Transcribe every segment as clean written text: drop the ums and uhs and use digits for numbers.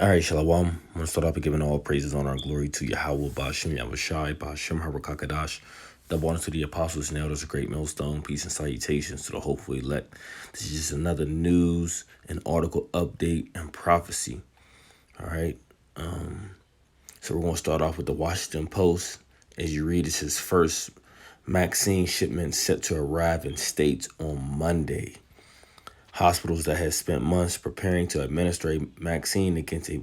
All right, Shalom. I'm going to start off by giving all praises, honor, and glory to Yahweh, Ba'ashem, Yahushai, Ba'ashem, Harakakadash. Double honor to the apostles and elders, a great millstone. Peace and salutations to the hopeful elect. This is just another news and article update and prophecy. All right. So we're going to start off with the Washington Post. As you read, it says first vaccine shipment set to arrive in states on Monday. Hospitals that had spent months preparing to administer a vaccine against a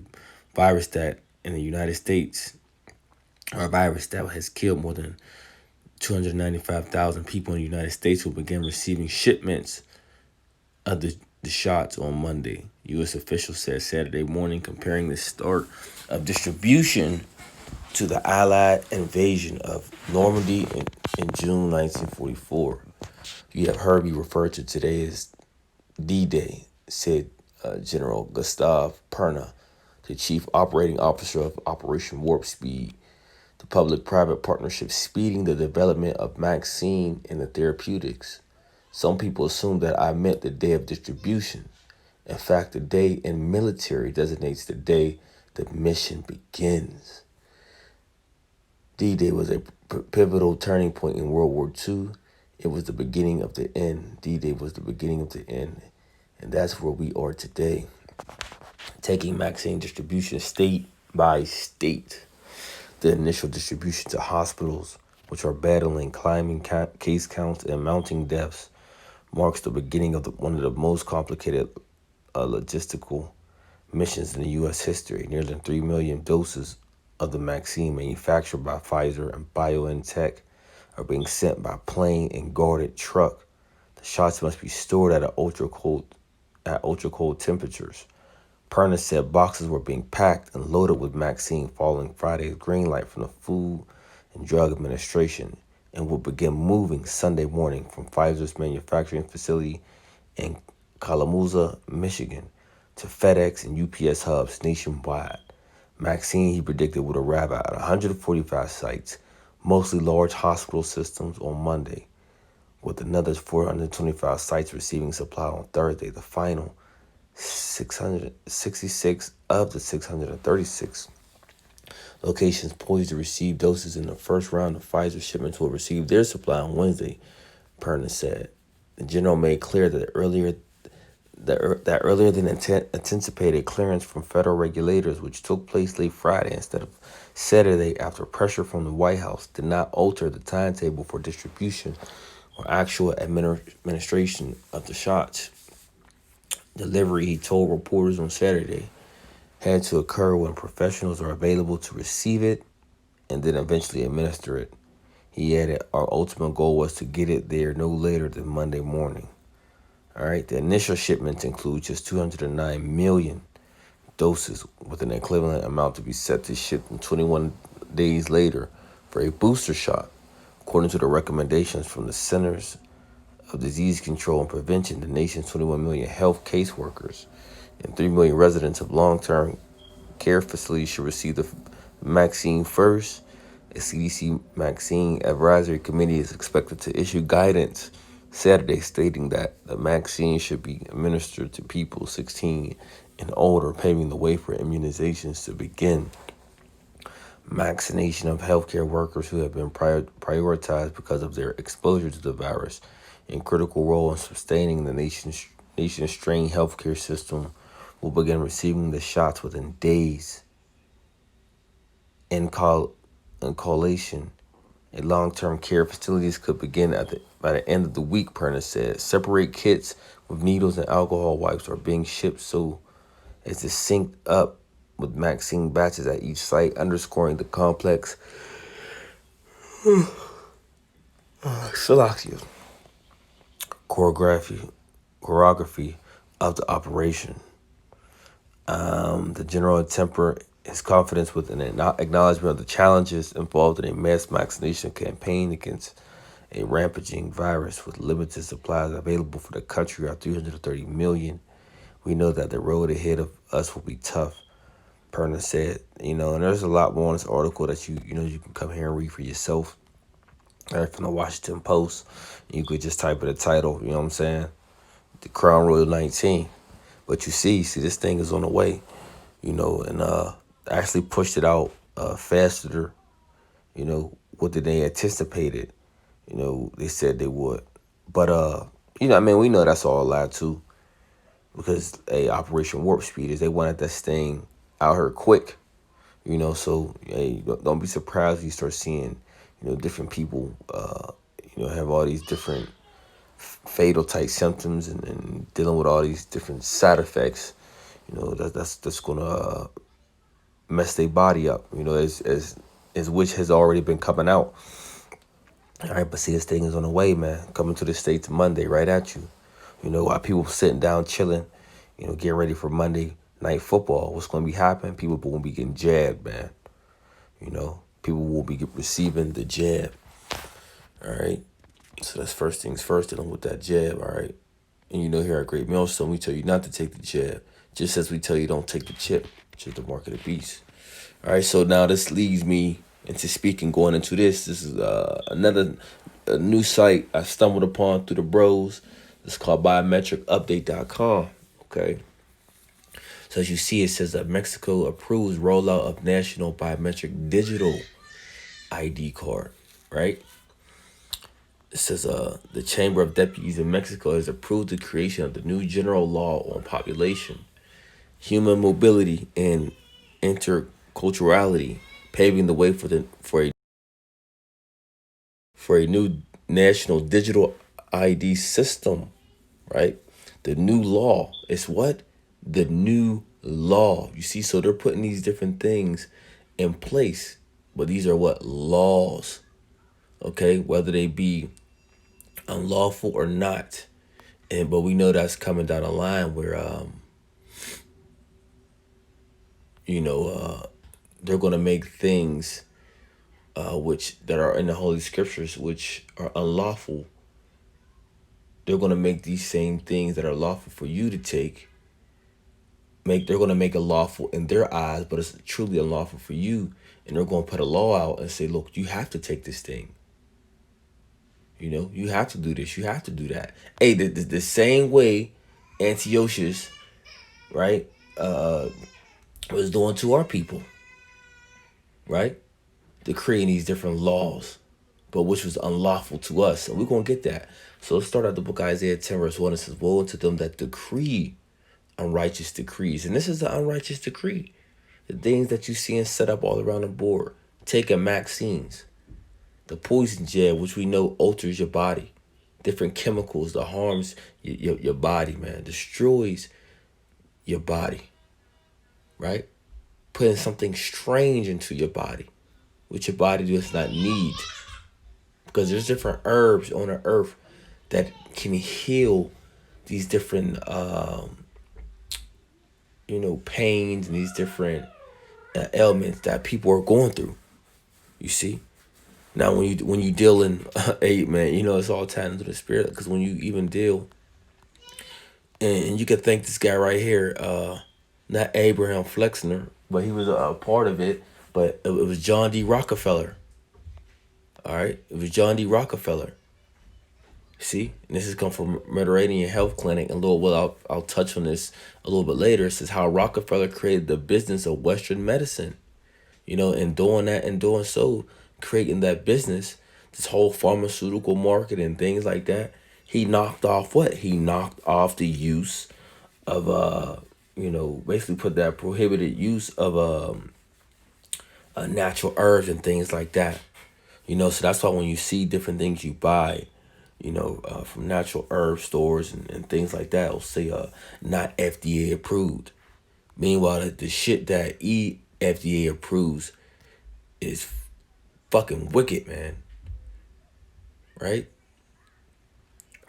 virus that in the United States, or a virus that has killed more than 295,000 people in the United States, will begin receiving shipments of the shots on Monday. U.S. officials said Saturday morning, comparing the start of distribution to the Allied invasion of Normandy in June 1944. You have heard me refer to today as D-Day, said General Gustav Perna, the chief operating officer of Operation Warp Speed, the public-private partnership speeding the development of vaccine and the therapeutics. Some people assume that I meant the day of distribution. In fact, the day in military designates the day the mission begins. D-Day was a pivotal turning point in World War II. It was the beginning of the end. D-Day was the beginning of the end. And that's where we are today. Taking vaccine distribution state by state. The initial distribution to hospitals, which are battling climbing case counts and mounting deaths, marks the beginning of one of the most complicated logistical missions in the U.S. history. Nearly 3 million doses of the vaccine manufactured by Pfizer and BioNTech are being sent by plane and guarded truck. The shots must be stored at ultra cold temperatures. Perna said boxes were being packed and loaded with vaccine following Friday's green light from the Food and Drug Administration and will begin moving Sunday morning from Pfizer's manufacturing facility in Kalamazoo, Michigan, to FedEx and UPS hubs nationwide. Vaccine, he predicted, would arrive at 145 sites, mostly large hospital systems, on Monday, with another 425 sites receiving supply on Thursday. The final 666 of the 636 locations poised to receive doses in the first round of Pfizer shipments will receive their supply on Wednesday, Perna said. The general made clear that earlier than anticipated clearance from federal regulators, which took place late Friday instead of Saturday after pressure from the White House, did not alter the timetable for distribution or actual administration of the shots. Delivery, he told reporters on Saturday, had to occur when professionals are available to receive it and then eventually administer it. He added, our ultimate goal was to get it there no later than Monday morning. All right, the initial shipments include just 209 million doses, with an equivalent amount to be set to ship in 21 days later for a booster shot. According to the recommendations from the Centers of Disease Control and Prevention, the nation's 21 million health caseworkers and 3 million residents of long-term care facilities should receive the vaccine first. A CDC Vaccine Advisory Committee is expected to issue guidance Saturday stating that the vaccine should be administered to people 16 and older, paving the way for immunizations to begin. Vaccination of healthcare workers who have been prioritized because of their exposure to the virus and critical role in sustaining the nation's strained healthcare system will begin receiving the shots within days. In collation, at long-term care facilities could begin by the end of the week, Perna said. Separate kits with needles and alcohol wipes are being shipped so as to sync up with vaccine batches at each site, underscoring the complex choreography of the operation. The general tempered his confidence with an acknowledgement of the challenges involved in a mass vaccination campaign against a rampaging virus with limited supplies available for the country of 330 million. We know that the road ahead of us will be tough, Perna said. And there's a lot more in this article that you can come here and read for yourself. Right, from the Washington Post. You could just type in the title, you know what I'm saying? The Crown Royal 19. But you see, this thing is on the way. and actually pushed it out faster, what did they anticipated. They said they would. But we know that's all a lie too. Because Operation Warp Speed is they wanted this thing out here quick. So hey, don't be surprised if you start seeing, different people, have all these different fatal type symptoms and dealing with all these different side effects. That's gonna mess their body up. As which has already been coming out. All right, but see, this thing is on the way, man. Coming to the States Monday, right at you. While people sitting down chilling, getting ready for Monday night football, what's going to be happening? People won't be getting jabbed, man. People will be receiving the jab. All right. So that's first things first, dealing with that jab. All right. And here at Great Millstone, we tell you not to take the jab, just as we tell you don't take the chip, which is the mark of the beast. All right. So now this leads me into speaking, going into this. This is a new site I stumbled upon through the bros. It's called biometricupdate.com. Okay. So as you see, it says that Mexico approves rollout of national biometric digital ID card, right? It says the Chamber of Deputies in Mexico has approved the creation of the new general law on population, human mobility, and interculturality, paving the way for a new national digital ID system, right? The new law is what? The new law. You see, so they're putting these different things in place, but these are what? Laws. Okay, whether they be unlawful or not. But we know that's coming down the line where they're gonna make things which that are in the Holy Scriptures which are unlawful. They're gonna make these same things that are lawful for you to take. They're gonna make it lawful in their eyes, but it's truly unlawful for you. And they're gonna put a law out and say, look, you have to take this thing. You have to do this. You have to do that. Hey, the same way Antiochus, right, was doing to our people, right? Decreeing these different laws, but which was unlawful to us. And we're going to get that. So let's start out the book of Isaiah 10 verse 1. It says, woe unto them that decree unrighteous decrees. And this is the unrighteous decree. The things that you see and set up all around the board. Taking vaccines. The poison jab, which we know alters your body. Different chemicals that harms your body, man. Destroys your body. Right? Putting something strange into your body, which your body does not need. Because there's different herbs on the earth that can heal these different, pains and these different ailments that people are going through. You see? Now, when you deal in man, it's all tied into the spirit. Because when you even deal, and you can thank this guy right here, not Abraham Flexner, but he was a part of it. But it was John D. Rockefeller. All right, it was John D. Rockefeller. See, and this has come from Mediterranean Health Clinic. And I'll touch on this a little bit later. It says how Rockefeller created the business of Western medicine. And doing that and doing so, creating that business, this whole pharmaceutical market and things like that. He knocked off what? He knocked off the use of basically put that prohibited use of natural herbs and things like that. So that's why when you see different things you buy, from natural herb stores and things like that, it'll say not FDA approved. Meanwhile, the shit that FDA approves is fucking wicked, man. Right?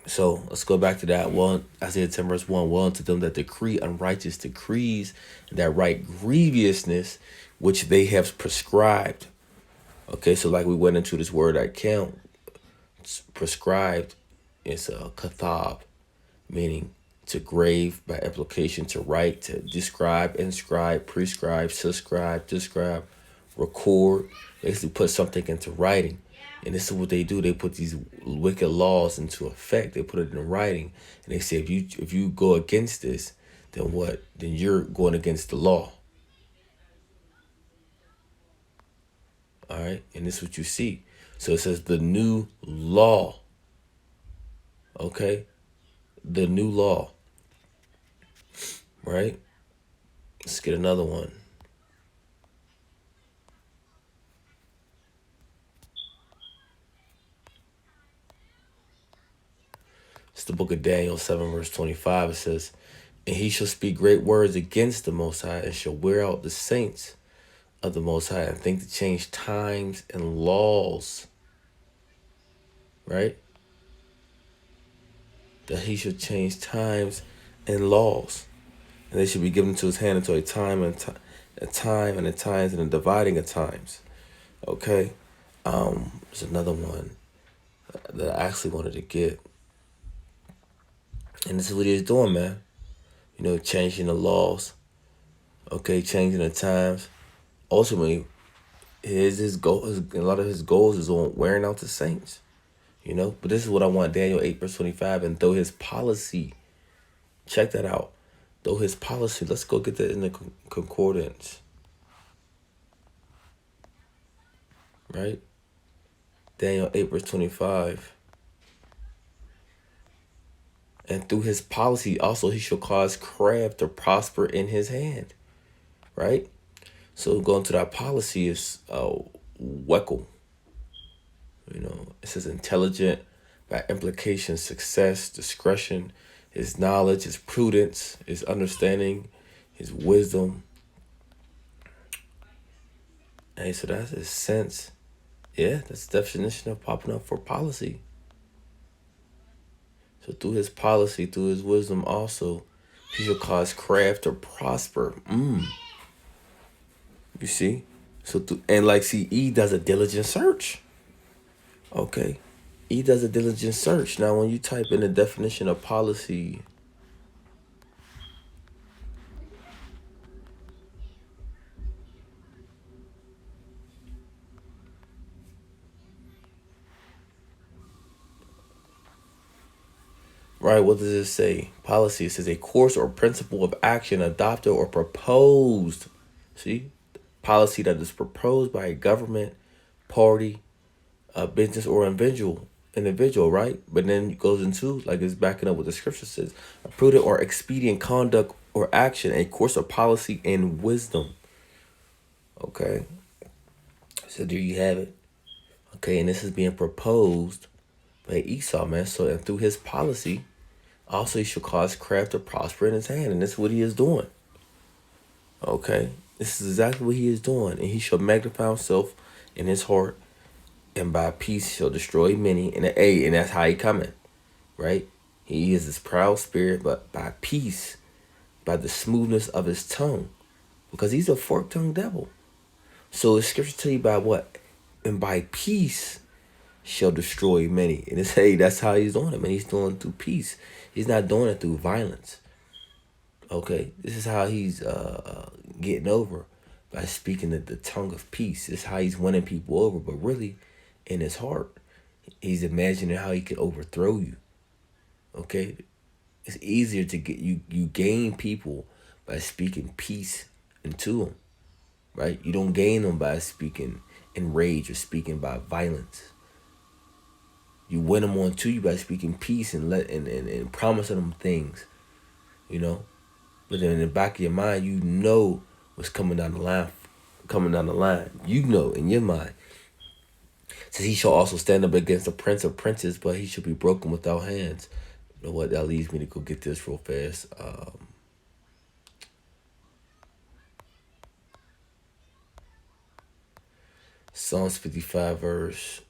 So let's go back to that one. Isaiah 10 verse 1. Woe unto them that decree unrighteous decrees, that write grievousness, which they have prescribed. Okay, so like we went into this word I count. It's prescribed. It's a kathab, meaning to grave, by application, to write, to describe, inscribe, prescribe, subscribe, describe, record, basically put something into writing. And this is what they do. They put these wicked laws into effect. They put it in writing. And they say, if you go against this, then what? Then you're going against the law. All right, and this is what you see. So it says the new law. Okay, the new law. Right. Let's get another one. It's the book of Daniel 7 verse 25. It says, and he shall speak great words against the Most High, and shall wear out the saints of the Most High, and think to change times and laws. Right? That he should change times and laws. And they should be given to his hand until a time and a time and a times and a dividing of times. Okay? There's another one that I actually wanted to get. And this is what he's doing, man. You know, changing the laws. Okay, changing the times. Ultimately, his goal, a lot of his goals is on wearing out the saints. You know, but this is what I want. Daniel 8 verse 25. And though his policy, check that out. Though his policy, let's go get that in the concordance. Right? Daniel 8 verse 25. And through his policy also he shall cause craft to prosper in his hand. Right? So going to that policy is Wekel. You know, it says intelligent, by implication, success, discretion, his knowledge, his prudence, his understanding, his wisdom. And so that's his sense. Yeah, that's the definition of popping up for policy. So through his policy, through his wisdom also, he shall cause craft to prosper. You see? So and like see, E does a diligent search. Okay. E does a diligent search. Now when you type in the definition of policy, right, what does it say? Policy, it says a course or principle of action adopted or proposed. See? Policy that is proposed by a government, party, a business, or individual, right? But then it goes into, like it's backing up what the scripture says, a prudent or expedient conduct or action, a course of policy and wisdom. Okay? So there you have it. Okay, and this is being proposed by Esau, man. So and through his policy, also he shall cause craft to prosper in his hand. And this is what he is doing. Okay? This is exactly what he is doing. And he shall magnify himself in his heart, and by peace shall destroy many. And that's how he coming. Right? He is this proud spirit, but by peace, by the smoothness of his tongue. Because he's a fork-tongued devil. So the scripture tell you by what? And by peace shall destroy many. And it's, hey, that's how he's doing it, man. He's doing it through peace. He's not doing it through violence. Okay? This is how he's getting over, by speaking the tongue of peace. This is how he's winning people over. But really, in his heart, he's imagining how he can overthrow you. Okay? It's easier to get you gain people by speaking peace into them. Right? You don't gain them by speaking in rage or speaking by violence. You win them on to you by speaking peace and promising them things, you know. But then in the back of your mind, you know what's coming down the line. You know in your mind. It says he shall also stand up against the prince of princes, but he shall be broken without hands. You know what? That leads me to go get this real fast. Psalms 55 verse.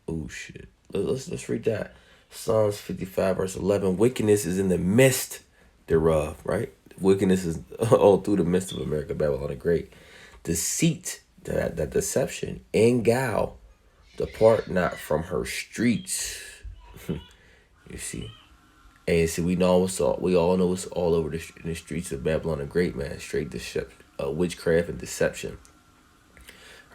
Oh shit. Let's read that. Psalms 55 verse 11. Wickedness is in the midst thereof, right? Wickedness is all through the midst of America, Babylon the Great. Deceit, that deception, and guile, depart not from her streets. You see. And see, we all know it's all over in the streets of Babylon the Great, man. Straight witchcraft and deception.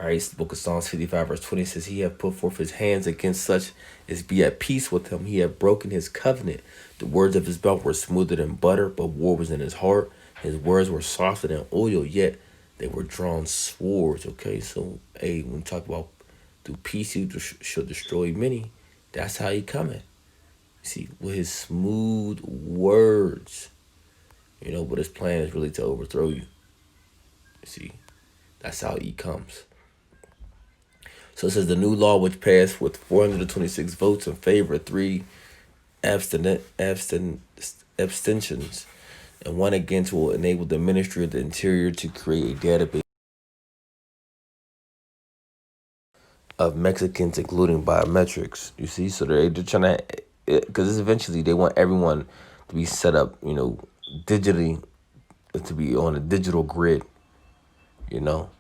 All right, it's the book of Psalms 55 verse 20 says, he hath put forth his hands against such as be at peace with him. He hath broken his covenant. The words of his mouth were smoother than butter, but war was in his heart. His words were softer than oil, yet they were drawn swords. Okay, so hey, when we talk about through peace he shall destroy many, that's how he coming. See, with his smooth words, but his plan is really to overthrow you. See, that's how he comes. So it says the new law, which passed with 426 votes in favor, three abstentions, and one against, will enable the Ministry of the Interior to create a database of Mexicans, including biometrics. You see, so they're trying to, because eventually they want everyone to be set up, digitally, to be on a digital grid. You know,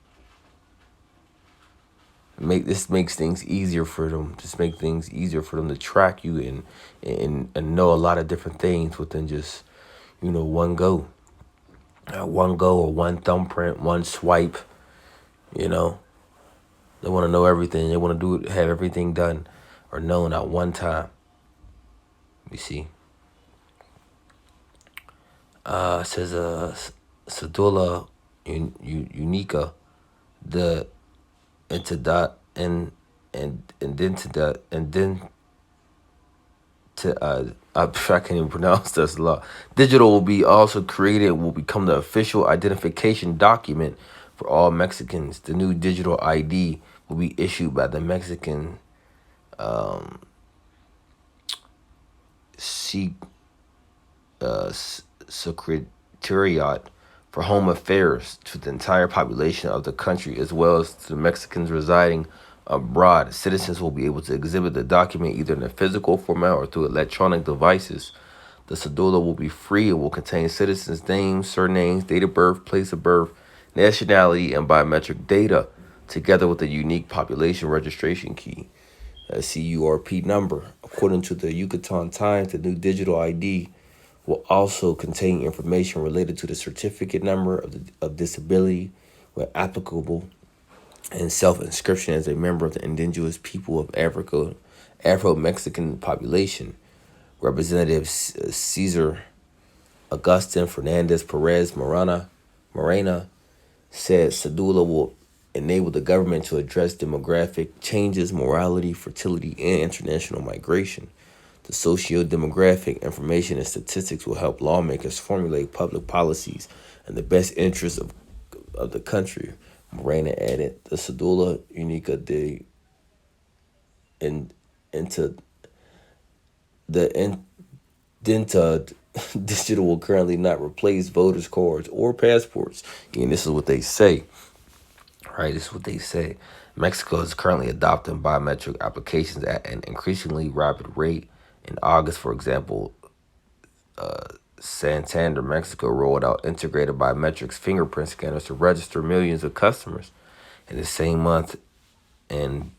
makes things easier for them. Just make things easier for them to track you and know a lot of different things within just one go. One go or one thumbprint, one swipe. You know, they want to know everything. They want to have everything done or known at one time. You see. It says Cedula Unica, the entidad and then to the and then to I can't even pronounce this law. Digital will be also created, will become the official identification document for all Mexicans. The new digital ID will be issued by the Mexican Se- Secretariat for Home Affairs to the entire population of the country, as well as to the Mexicans residing abroad. Citizens will be able to exhibit the document either in a physical format or through electronic devices. The cedula will be free and will contain citizens' names, surnames, date of birth, place of birth, nationality, and biometric data, together with a unique population registration key, a CURP number. According to the Yucatan Times, the new digital ID will also contain information related to the certificate number of disability, where applicable, and self-inscription as a member of the indigenous people of Africa, Afro-Mexican population. Representative Cesar Augustin Fernandez Perez Morena said Cedula will enable the government to address demographic changes, morality, fertility, and international migration. The socio-demographic information and statistics will help lawmakers formulate public policies in the best interest of the country. Morena added, the Cedula Unica de into the Denta digital will currently not replace voters' cards or passports. And this is what they say. Right, this is what they say. Mexico is currently adopting biometric applications at an increasingly rapid rate. In August, for example, Santander, Mexico rolled out integrated biometrics fingerprint scanners to register millions of customers. In the same month, and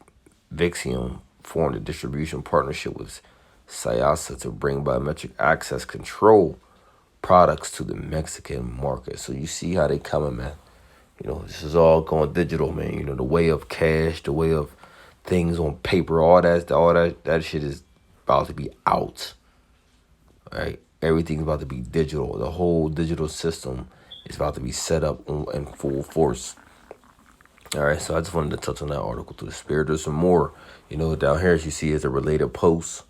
Vixium formed a distribution partnership with Sayasa to bring biometric access control products to the Mexican market. So you see how they coming, man. This is all going digital, man. The way of cash, the way of things on paper, all that shit is about to be out. Right? Everything's about to be digital. The whole digital system is about to be set up in full force. All right, so I just wanted to touch on that article through the spirit. There's some more, down here as you see is a related post.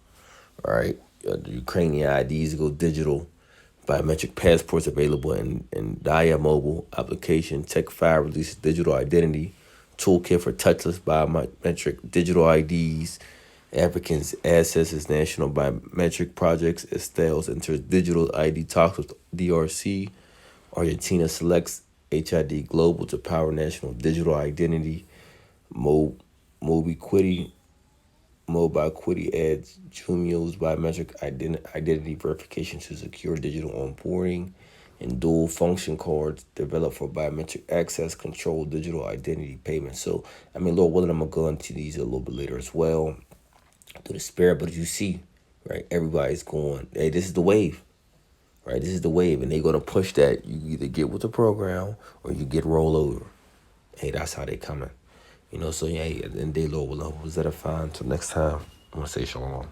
All right, the Ukrainian IDs go digital. Biometric passports available in Dia mobile application. Tech 5 releases digital identity toolkit for touchless biometric digital IDs. Africans accesses national biometric projects. Estelles enters digital ID talks with DRC. Argentina selects HID Global to power national digital identity. MobiQuity adds Jumio's biometric identity verification to secure digital onboarding, and dual function cards developed for biometric access control digital identity payments. So, Lord willing, I'm going to go into these a little bit later as well through the spirit. But as you see, right, everybody's going, hey, this is the wave. Right, this is the wave, and they're going to push that. You either get with the program or you get roll over. Hey, that's how they coming. So yeah, and day Lord will was that a fine. Till next time, I'm going to say shalom.